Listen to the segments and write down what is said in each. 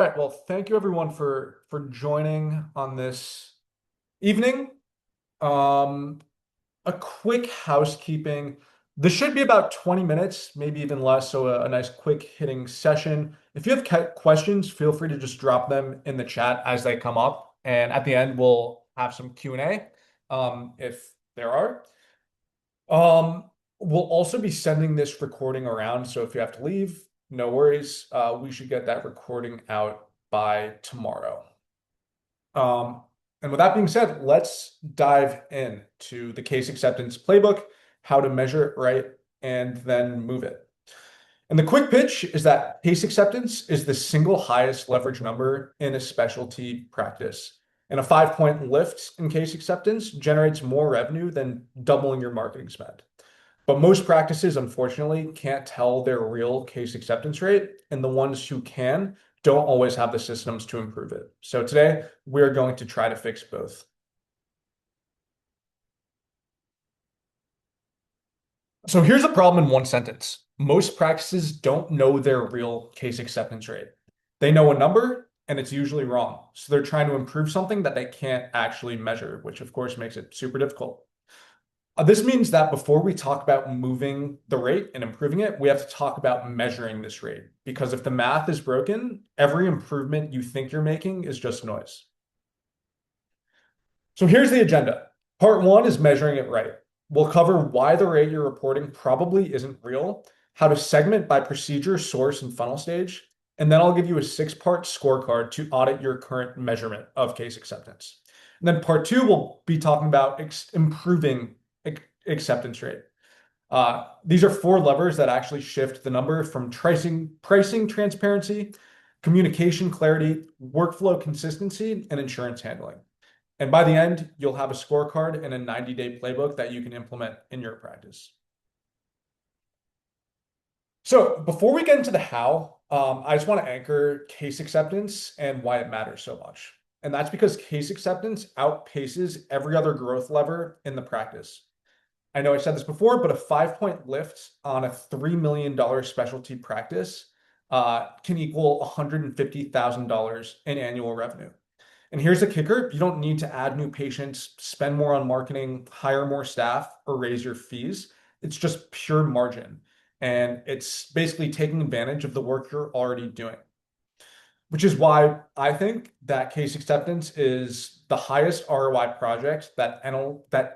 All right, well, thank you everyone for joining on this evening. Um, a quick housekeeping. This should be about 20 minutes, maybe even less, so a nice quick hitting session. If you have questions, feel free to just drop them in the chat as they come up, and at the end we'll have some Q&A, if there are. We'll also be sending this recording around, so if you have to leave, no worries. We should get that recording out by tomorrow. Um, and with that being said, let's dive in to the case acceptance playbook, how to measure it right, and then move it. And the quick pitch is that case acceptance is the single highest leverage number in a specialty practice. And a 5-point lift in case acceptance generates more revenue than doubling your marketing spend. But most practices, unfortunately, can't tell their real case acceptance rate, and the ones who can don't always have the systems to improve it. So today, we're going to try to fix both. So here's the problem in one sentence. Most practices don't know their real case acceptance rate. They know a number, and it's usually wrong. So they're trying to improve something that they can't actually measure, which of course makes it super difficult. This means that before we talk about moving the rate and improving it, we have to talk about measuring this rate. Because if the math is broken, every improvement you think you're making is just noise. So here's the agenda. Part one is measuring it right. We'll cover why the rate you're reporting probably isn't real, how to segment by procedure, source, and funnel stage, and then I'll give you a 6-part scorecard to audit your current measurement of case acceptance. And then part two, we'll be talking about improving acceptance rate. These are 4 levers that actually shift the number from pricing transparency, communication clarity, workflow consistency, and insurance handling. And by the end, you'll have a scorecard and a 90-day playbook that you can implement in your practice. So before we get into the how, I just want to anchor case acceptance and why it matters so much. And that's because case acceptance outpaces every other growth lever in the practice. I know I said this before, but a 5-point lift on a $3 million specialty practice can equal $150,000 in annual revenue. And here's the kicker. You don't need to add new patients, spend more on marketing, hire more staff, or raise your fees. It's just pure margin. And it's basically taking advantage of the work you're already doing, which is why I think that case acceptance is the highest ROI project that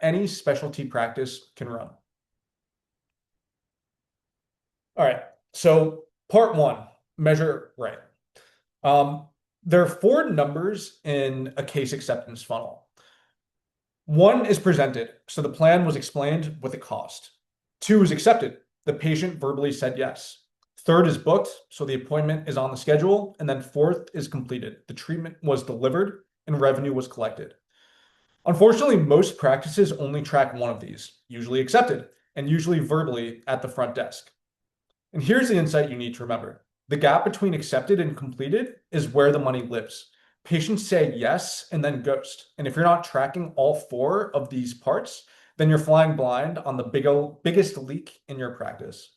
any specialty practice can run. All right, so part one, measure right. There are 4 numbers in a case acceptance funnel. 1 is presented, so the plan was explained with a cost. 2 is accepted, the patient verbally said yes. 3rd is booked, so the appointment is on the schedule. And then 4th is completed, the treatment was delivered and revenue was collected. Unfortunately, most practices only track one of these, usually accepted, and usually verbally at the front desk. And here's the insight you need to remember. The gap between accepted and completed is where the money lives. Patients say yes and then ghost. And if you're not tracking all 4 of these parts, then you're flying blind on the biggest leak in your practice.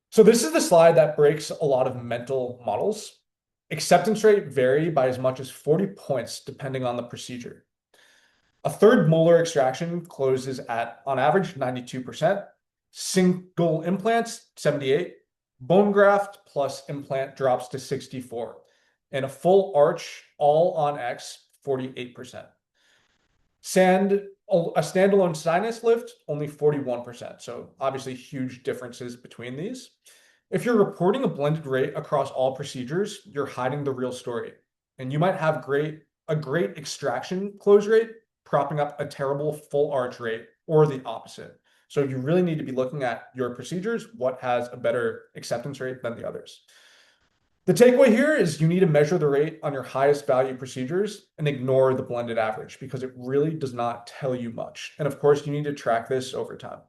So this is the slide that breaks a lot of mental models. Acceptance rate vary by as much as 40 points depending on the procedure. A 3rd molar extraction closes at, on average, 92%. Single implants, 78. Bone graft plus implant drops to 64. And a full arch, all on X, 48%. A standalone sinus lift, only 41%. So obviously huge differences between these. If you're reporting a blended rate across all procedures, you're hiding the real story. And you might have a great extraction close rate, propping up a terrible full arch rate, or the opposite. So you really need to be looking at your procedures, what has a better acceptance rate than the others. The takeaway here is you need to measure the rate on your highest value procedures and ignore the blended average because it really does not tell you much. And of course, you need to track this over time.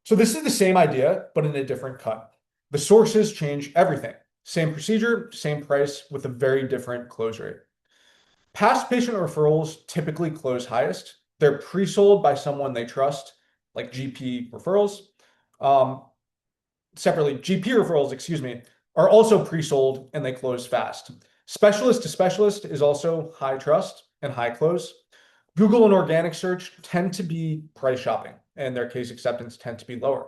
So this is the same idea, but in a different cut. The sources change everything. Same procedure, same price with a very different close rate. Past patient referrals typically close highest. They're pre-sold by someone they trust, like GP referrals. separately, GP referrals, excuse me, are also pre-sold and they close fast. Specialist to specialist is also high trust and high close. Google and organic search tend to be price shopping, and their case acceptance tend to be lower.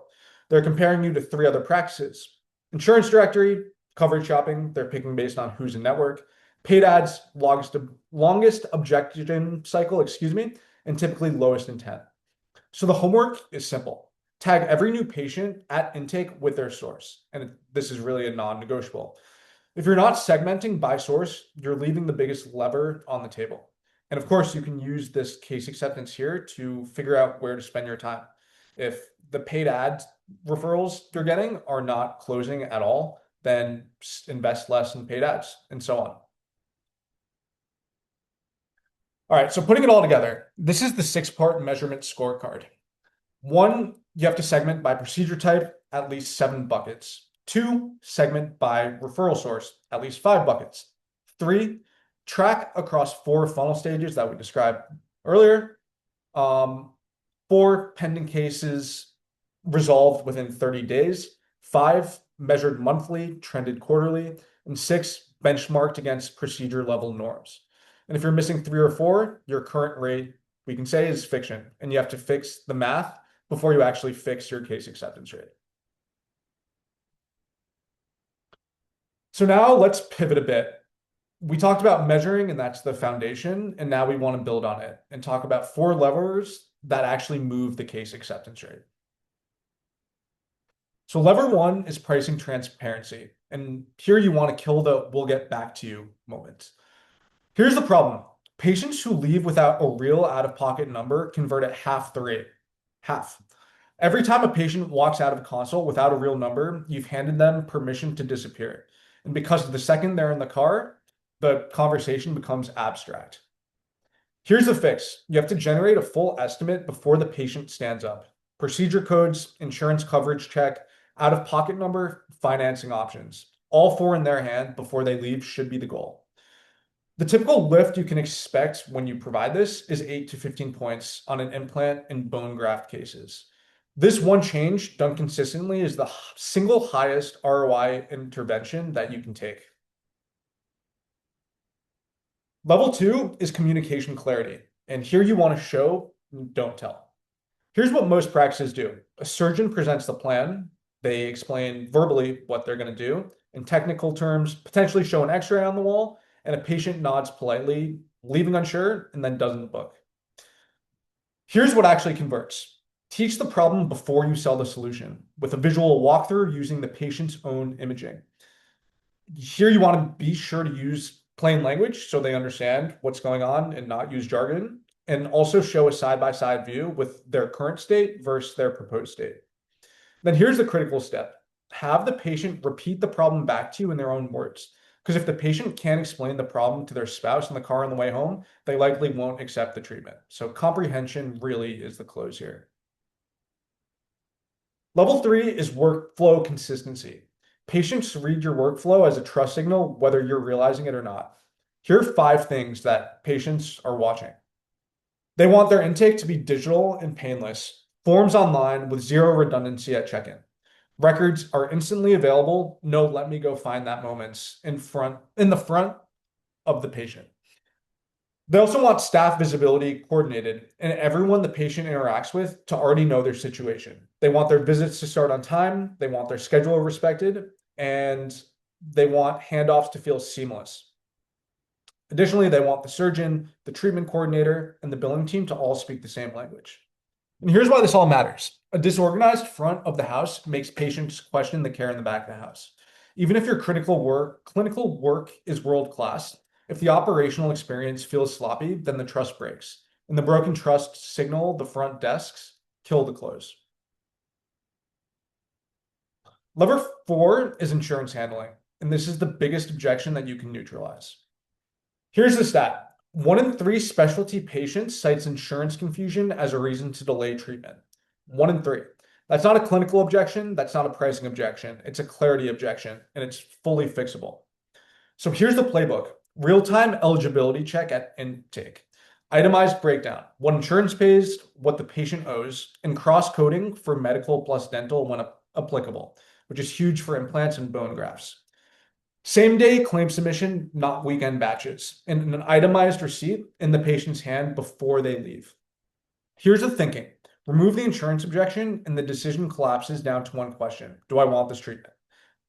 They're comparing you to three other practices. Insurance directory, coverage shopping, they're picking based on who's in network. Paid ads, longest objection cycle, excuse me, and typically lowest intent. So the homework is simple. Tag every new patient at intake with their source. And this is really a non-negotiable. If you're not segmenting by source, you're leaving the biggest lever on the table. And of course, you can use this case acceptance here to figure out where to spend your time. If the paid ad referrals you're getting are not closing at all, then invest less in paid ads and so on. All right, so putting it all together, this is the 6-part measurement scorecard. 1, you have to segment by procedure type, at least 7 buckets. 2, segment by referral source, at least 5 buckets. 3, track across 4 funnel stages that we described earlier. 4, pending cases resolved within 30 days. 5, measured monthly, trended quarterly. And 6, benchmarked against procedure level norms. And if you're missing 3 or 4, your current rate, we can say, is fiction. And you have to fix the math before you actually fix your case acceptance rate. So now let's pivot a bit. We talked about measuring, and that's the foundation. And now we want to build on it and talk about 4 levers that actually move the case acceptance rate. So lever 1 is pricing transparency. And here you want to kill the "we'll get back to you" moment. Here's the problem. Patients who leave without a real out-of-pocket number convert at half the rate. Half. Every time a patient walks out of a consult without a real number, you've handed them permission to disappear. And because the second they're in the car, the conversation becomes abstract. Here's the fix. You have to generate a full estimate before the patient stands up. Procedure codes, insurance coverage check, out-of-pocket number, financing options. All 4 in their hand before they leave should be the goal. The typical lift you can expect when you provide this is 8 to 15 points on an implant and bone graft cases. This one change done consistently is the single highest ROI intervention that you can take. Level 2 is communication clarity. And here you want to show, don't tell. Here's what most practices do. A surgeon presents the plan. They explain verbally what they're going to do. In technical terms, potentially show an X-ray on the wall, and a patient nods politely, leaving unsure, and then doesn't book. Here's what actually converts. Teach the problem before you sell the solution with a visual walkthrough using the patient's own imaging. Here you want to be sure to use plain language so they understand what's going on and not use jargon, and also show a side-by-side view with their current state versus their proposed state. Then here's the critical step. Have the patient repeat the problem back to you in their own words. Because if the patient can't explain the problem to their spouse in the car on the way home, they likely won't accept the treatment. So comprehension really is the close here. Level 3 is workflow consistency. Patients read your workflow as a trust signal, whether you're realizing it or not. Here are 5 things that patients are watching. They want their intake to be digital and painless. Forms online with 0 redundancy at check-in. Records are instantly available. No, let me go find that moments in the front of the patient. They also want staff visibility coordinated and everyone the patient interacts with to already know their situation. They want their visits to start on time. They want their schedule respected, and they want handoffs to feel seamless. Additionally, they want the surgeon, the treatment coordinator, and the billing team to all speak the same language. And here's why this all matters. A disorganized front of the house makes patients question the care in the back of the house. Even if your clinical work is world-class, if the operational experience feels sloppy, then the trust breaks. And the broken trust signal the front desks, kill the close. Lever 4 is insurance handling. And this is the biggest objection that you can neutralize. Here's the stat. 1 in 3 specialty patients cites insurance confusion as a reason to delay treatment. 1 in 3. That's not a clinical objection. That's not a pricing objection. It's a clarity objection, and it's fully fixable. So here's the playbook. Real-time eligibility check at intake. Itemized breakdown. What insurance pays, what the patient owes, and cross-coding for medical plus dental when applicable. which is huge for implants and bone grafts. Same day claim submission, not weekend batches, and an itemized receipt in the patient's hand before they leave. Here's the thinking. Remove the insurance objection and the decision collapses down to one question. Do I want this treatment?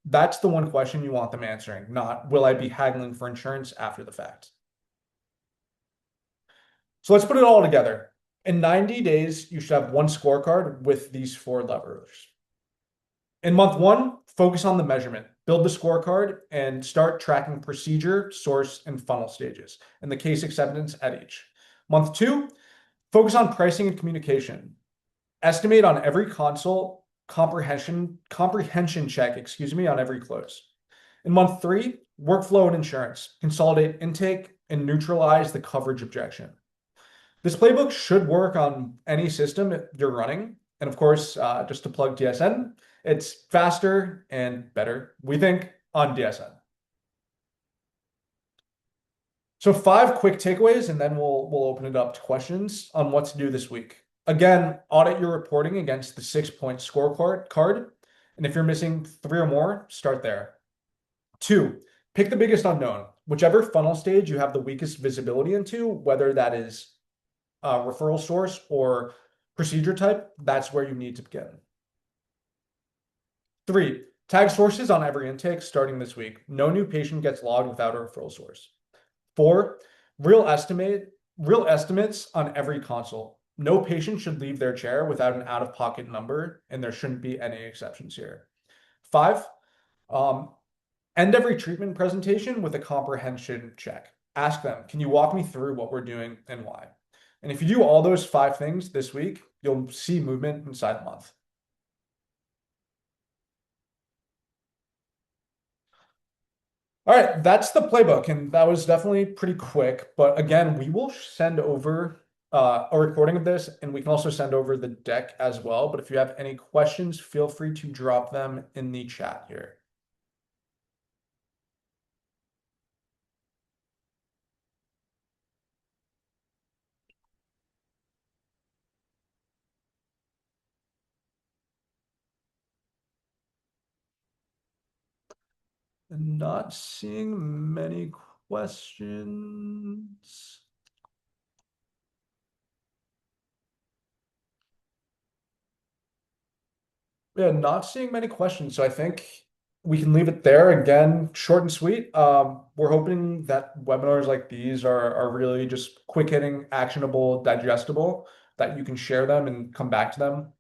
That's the one question you want them answering, not will I be haggling for insurance after the fact? So let's put it all together. In 90 days, you should have one scorecard with these four levers. In month one, focus on the measurement, build the scorecard, and start tracking procedure, source, and funnel stages, and the case acceptance at each. Month two, focus on pricing and communication. Estimate on every consult, comprehension check, on every close. In month three, workflow and insurance. Consolidate intake and neutralize the coverage objection. This playbook should work on any system you're running. And of course, just to plug DSN, it's faster and better, we think, on DSN. So 5 quick takeaways, and then we'll open it up to questions on what to do this week. Again, audit your reporting against the 6-point scorecard. And if you're missing 3 or more, start there. 2, pick the biggest unknown. Whichever funnel stage you have the weakest visibility into, whether that is referral source or procedure type, that's where you need to begin. 3, tag sources on every intake starting this week. No new patient gets logged without a referral source. 4, real estimates on every consult. No patient should leave their chair without an out-of-pocket number, and there shouldn't be any exceptions here. 5, end every treatment presentation with a comprehension check. Ask them, can you walk me through what we're doing and why? And if you do all those 5 things this week, you'll see movement inside the month. All right, that's the playbook, and that was definitely pretty quick. But again, we will send over a recording of this, and we can also send over the deck as well. But if you have any questions, feel free to drop them in the chat here. Not seeing many questions. Yeah, not seeing many questions. So I think we can leave it there. Again, short and sweet. We're hoping that webinars like these are really just quick hitting, actionable, digestible, that you can share them and come back to them.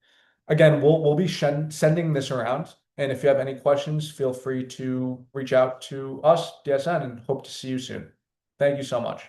Again, we'll be sending this around. And if you have any questions, feel free to reach out to us, DSN, and hope to see you soon. Thank you so much.